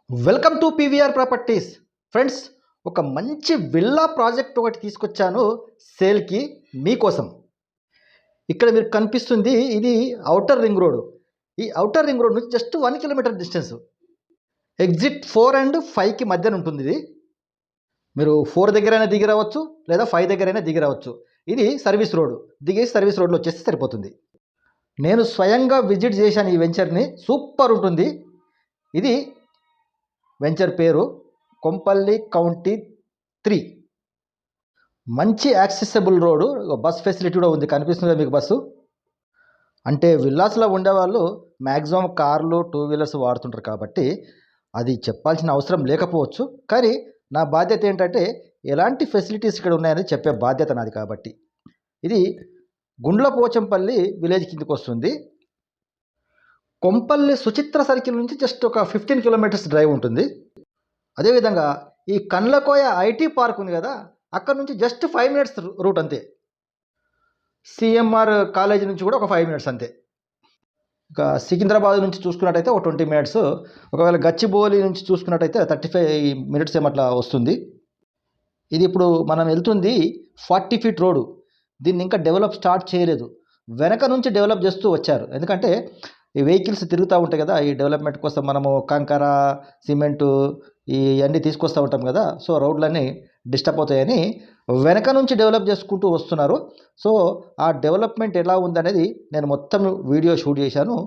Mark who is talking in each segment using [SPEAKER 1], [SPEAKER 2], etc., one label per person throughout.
[SPEAKER 1] Welcome to PVR properties. Friends, ఒక మంచి villa project ఒకటి తీసుకొచ్చాను సేల్కి మీకోసం. ఇక్కడ మీరు కనిపిస్తుంది, ఇది ఔటర్ రింగ్ రోడ్. ఈ ఔటర్ రింగ్ రోడ్ నుంచి just 1 kilometre distance, exit 4 and 5కి మధ్యన ఉంటుంది. ఇది మీరు 4 దగ్గరైనా దిగి రావచ్చు, లేదా 5 దగ్గరైనా దిగి రావచ్చు. ఇది సర్వీస్ రోడ్, దిగేసి సర్వీస్ రోడ్లో వచ్చేసి సరిపోతుంది. నేను స్వయంగా విజిట్ చేశాను ఈ వెంచర్ని. సూపర్ ఉంటుంది. ఇది వెంచర్ పేరు కొంపల్లి కౌంటీ 3. మంచి యాక్సెసిబుల్ రోడ్డు, బస్ ఫెసిలిటీ కూడా ఉంది. కనిపిస్తుంది మీకు బస్సు. అంటే విల్లాస్లో ఉండేవాళ్ళు మ్యాక్సిమం కార్లు, 2 వీలర్స్ వాడుతుంటారు కాబట్టి అది చెప్పాల్సిన అవసరం లేకపోవచ్చు. కానీ నా బాధ్యత ఏంటంటే ఎలాంటి ఫెసిలిటీస్ ఇక్కడ ఉన్నాయని చెప్పే బాధ్యత నాది. కాబట్టి ఇది గుండ్లపోచంపల్లి విలేజ్ కిందకి వస్తుంది. కొంపల్లి సుచిత్ర సర్కిల్ నుంచి జస్ట్ ఒక 15 కిలోమీటర్స్ డ్రైవ్ ఉంటుంది. అదేవిధంగా ఈ కండ్లకోయ ఐటీ పార్క్ ఉంది కదా, అక్కడ నుంచి జస్ట్ 5 మినిట్స్ రూట్ అంతే. సిఎంఆర్ కాలేజీ నుంచి కూడా ఒక 5 మినిట్స్ అంతే. ఇక సికింద్రాబాద్ నుంచి చూసుకున్నట్టయితే ఒక 20 మినిట్స్. ఒకవేళ గచ్చిబౌలి నుంచి చూసుకున్నట్టయితే 35 మినిట్స్ ఏమట్లా వస్తుంది. ఇది ఇప్పుడు మనం వెళ్తుంది 40 ఫీట్ రోడ్డు. దీన్ని ఇంకా డెవలప్ స్టార్ట్ చేయలేదు, వెనక నుంచి డెవలప్ చేస్తూ వచ్చారు. ఎందుకంటే ఈ వెహికల్స్ తిరుగుతూ ఉంటాయి కదా, ఈ డెవలప్మెంట్ కోసం మనము కంకర, సిమెంటు ఇవన్నీ తీసుకొస్తూ ఉంటాం కదా. సో రోడ్లన్నీ డిస్టర్బ్ అవుతాయని వెనక నుంచి డెవలప్ చేసుకుంటూ వస్తున్నారు. సో ఆ డెవలప్మెంట్ ఎలా ఉందనేది నేను మొత్తం వీడియో షూట్ చేశాను,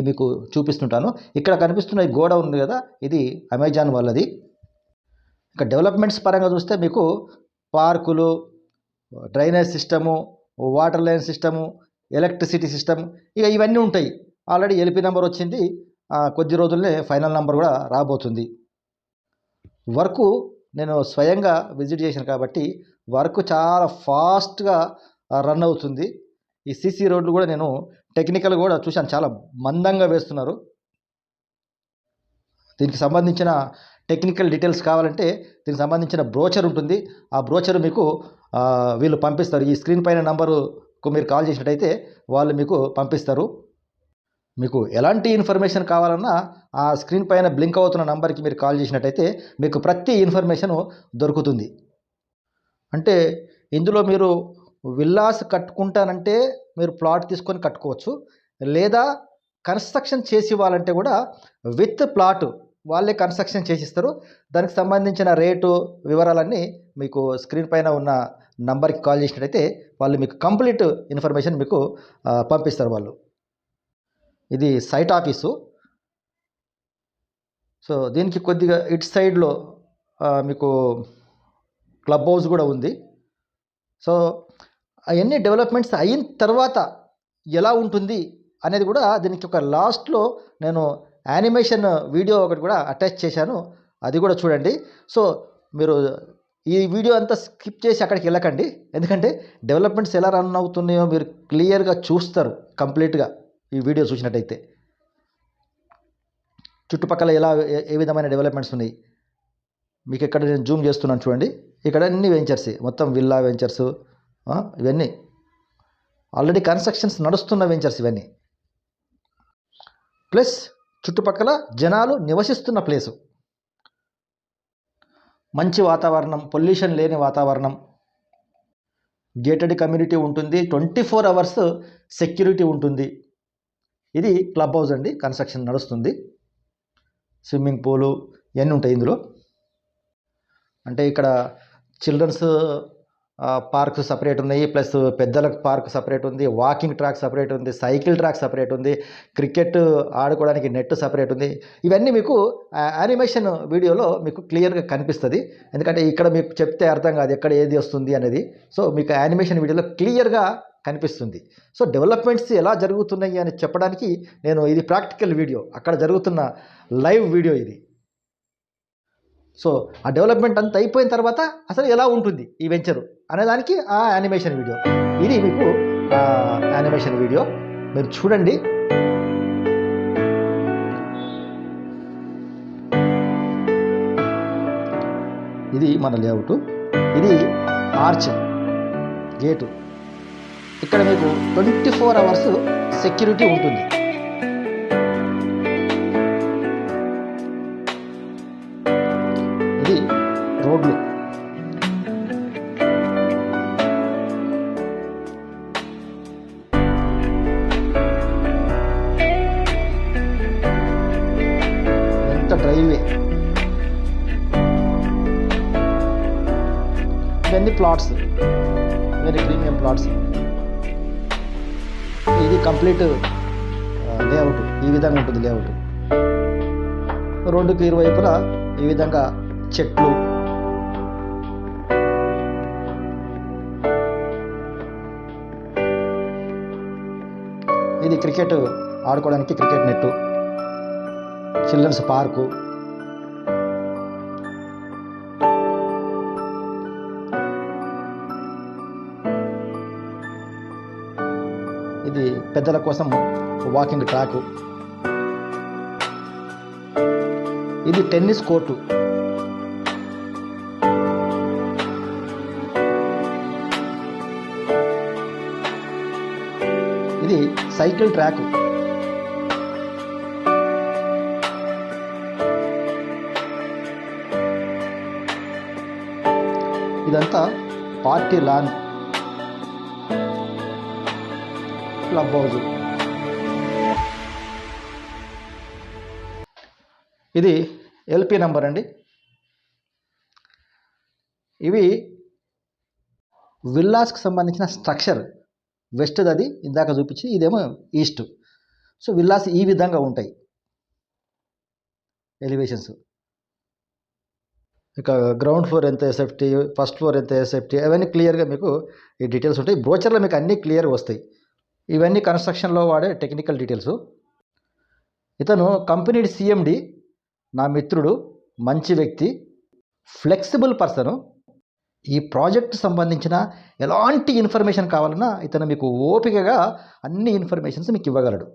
[SPEAKER 1] మీకు చూపిస్తుంటాను. ఇక్కడ కనిపిస్తున్న ఈ గోడ ఉంది కదా, ఇది అమెజాన్ వాళ్ళది. ఇక డెవలప్మెంట్స్ పరంగా చూస్తే మీకు పార్కులు, drainage system, water line system, electricity system, ఇక ఇవన్నీ ఉంటాయి. ఆల్రెడీ ఎల్పి నెంబర్ వచ్చింది, కొద్ది రోజుల్లోనే ఫైనల్ నెంబర్ కూడా రాబోతుంది. వర్క్ నేను స్వయంగా విజిట్ చేశాను కాబట్టి వర్క్ చాలా ఫాస్ట్గా రన్ అవుతుంది. ఈ సీసీ రోడ్లు కూడా నేను టెక్నికల్ కూడా చూశాను, చాలా మందంగా వేస్తున్నారు. దీనికి సంబంధించిన టెక్నికల్ డీటెయిల్స్ కావాలంటే దీనికి సంబంధించిన బ్రోచర్ ఉంటుంది. ఆ బ్రోచర్ మీకు వీళ్ళు పంపిస్తారు. ఈ స్క్రీన్ పైన నంబరుకు మీరు కాల్ చేసినట్టయితే వాళ్ళు మీకు పంపిస్తారు. మీకు ఎలాంటి ఇన్ఫర్మేషన్ కావాలన్నా ఆ స్క్రీన్ పైన బ్లింక్ అవుతున్న నంబర్కి మీరు కాల్ చేసినట్టయితే మీకు ప్రతి ఇన్ఫర్మేషను దొరుకుతుంది. అంటే ఇందులో మీరు విల్లాస్ కట్టుకుంటానంటే మీరు ప్లాట్ తీసుకొని కట్టుకోవచ్చు, లేదా కన్స్ట్రక్షన్ చేసి ఇవ్వాలంటే కూడా విత్ ప్లాట్ వాళ్ళే కన్స్ట్రక్షన్ చేసిస్తారు. దానికి సంబంధించిన రేటు వివరాలన్నీ మీకు స్క్రీన్ పైన ఉన్న నంబర్కి కాల్ చేసినట్టయితే వాళ్ళు మీకు కంప్లీట్ ఇన్ఫర్మేషన్ మీకు పంపిస్తారు వాళ్ళు. ఇది సైట్ ఆఫీసు. సో దీనికి కొద్దిగా ఇటు సైడ్లో మీకు క్లబ్ హౌస్ కూడా ఉంది. సో అవన్నీ డెవలప్మెంట్స్ అయిన తర్వాత ఎలా ఉంటుంది అనేది కూడా దీనికి ఒక లాస్ట్లో నేను యానిమేషన్ వీడియో ఒకటి కూడా అటాచ్ చేశాను, అది కూడా చూడండి. సో మీరు ఈ వీడియో అంతా స్కిప్ చేసి అక్కడికి వెళ్ళకండి, ఎందుకంటే డెవలప్మెంట్స్ ఎలా రన్ అవుతున్నాయో మీరు క్లియర్గా చూస్తారు కంప్లీట్గా ఈ వీడియో చూసినట్టయితే. చుట్టుపక్కల ఎలా ఏ విధమైన డెవలప్మెంట్స్ ఉన్నాయి మీకు ఇక్కడ నేను జూమ్ చేస్తున్నాను చూడండి. ఇక్కడ అన్ని వెంచర్స్, మొత్తం విల్లా వెంచర్స్, ఇవన్నీ ఆల్రెడీ కన్స్ట్రక్షన్స్ నడుస్తున్న వెంచర్స్ ఇవన్నీ. ప్లస్ చుట్టుపక్కల జనాలు నివసిస్తున్న ప్లేసు, మంచి వాతావరణం, పొల్యూషన్ లేని వాతావరణం, గేటెడ్ కమ్యూనిటీ ఉంటుంది, 24 అవర్స్ సెక్యూరిటీ ఉంటుంది. ఇది క్లబ్ హౌస్ అండి, కన్స్ట్రక్షన్ నడుస్తుంది. స్విమ్మింగ్ పూలు ఇవన్నీ ఉంటాయి ఇందులో. అంటే ఇక్కడ చిల్డ్రన్స్ పార్క్స్ సపరేట్ ఉన్నాయి, ప్లస్ పెద్దలకు పార్క్ సపరేట్ ఉంది, వాకింగ్ ట్రాక్ సపరేట్ ఉంది, సైకిల్ ట్రాక్ సపరేట్ ఉంది, క్రికెట్ ఆడుకోవడానికి నెట్ సపరేట్ ఉంది. ఇవన్నీ మీకు యానిమేషన్ వీడియోలో మీకు క్లియర్గా కనిపిస్తుంది, ఎందుకంటే ఇక్కడ మీకు చెప్తే అర్థం కాదు ఎక్కడ ఏది వస్తుంది అనేది. సో మీకు యానిమేషన్ వీడియోలో క్లియర్గా కనిపిస్తుంది. సో డెవలప్మెంట్స్ ఎలా జరుగుతున్నాయి అని చెప్పడానికి నేను ఇది ప్రాక్టికల్ వీడియో, అక్కడ జరుగుతున్న లైవ్ వీడియో ఇది. సో ఆ డెవలప్మెంట్ అంతా అయిపోయిన తర్వాత అసలు ఎలా ఉంటుంది ఈ వెంచరు అనేదానికి ఆ యానిమేషన్ వీడియో. ఇది మీకు యానిమేషన్ వీడియో మీరు చూడండి. ఇది మన లేఅవుట్, ఇది ఆర్చ్ గేటు. ఇక్కడ మీకు 24 అవర్స్ సెక్యూరిటీ ఉంటుంది. ఇది రోడ్లు. ఎంత డ్రైవే. ఇవన్నీ ప్లాట్స్, వెరీ ప్రీమియం ప్లాట్స్. ఇది కంప్లీట్ లేఅవుట్. ఈ విధంగా ఉంటుంది లేఅవుట్. రోడ్డుకి ఇరువైపులా ఈ విధంగా చెట్లు. ఇది క్రికెట్ ఆడుకోవడానికి క్రికెట్ నెట్టు, చిల్డ్రన్స్ పార్కు. ఇది పెద్దల కోసం వాకింగ్ ట్రాకు. ఇది టెన్నిస్ కోర్టు. ఇది సైకిల్ ట్రాక్. ఇదంతా పార్టీ లాన్, క్లబ్ హౌస్. ఇది ఎల్పి నంబర్ అండి. ఇవి విల్లాస్కి సంబంధించిన స్ట్రక్చర్. వెస్ట్ అది ఇందాక చూపించి, ఇదేమో ఈస్ట్. సో విల్లాస్ ఈ విధంగా ఉంటాయి ఎలివేషన్స్. ఇక గ్రౌండ్ ఫ్లోర్ ఎంత ఎస్ఎఫ్టీ, ఫస్ట్ ఫ్లోర్ ఎంత ఎస్ఎఫ్టీ, అవన్నీ క్లియర్గా మీకు ఈ డీటెయిల్స్ ఉంటాయి. బ్రోచర్లో మీకు అన్నీ క్లియర్గా వస్తాయి. ఇవన్నీ కన్స్ట్రక్షన్లో వాడే టెక్నికల్ డీటెయిల్స్. ఇతను కంపెనీ సిఎండి, నా మిత్రుడు, మంచి వ్యక్తి, ఫ్లెక్సిబుల్ పర్సను. ఈ ప్రాజెక్ట్ సంబంధించిన ఎలాంటి ఇన్ఫర్మేషన్ కావాలన్నా ఇతను మీకు ఓపికగా అన్ని ఇన్ఫర్మేషన్స్ మీకు ఇవ్వగలడు.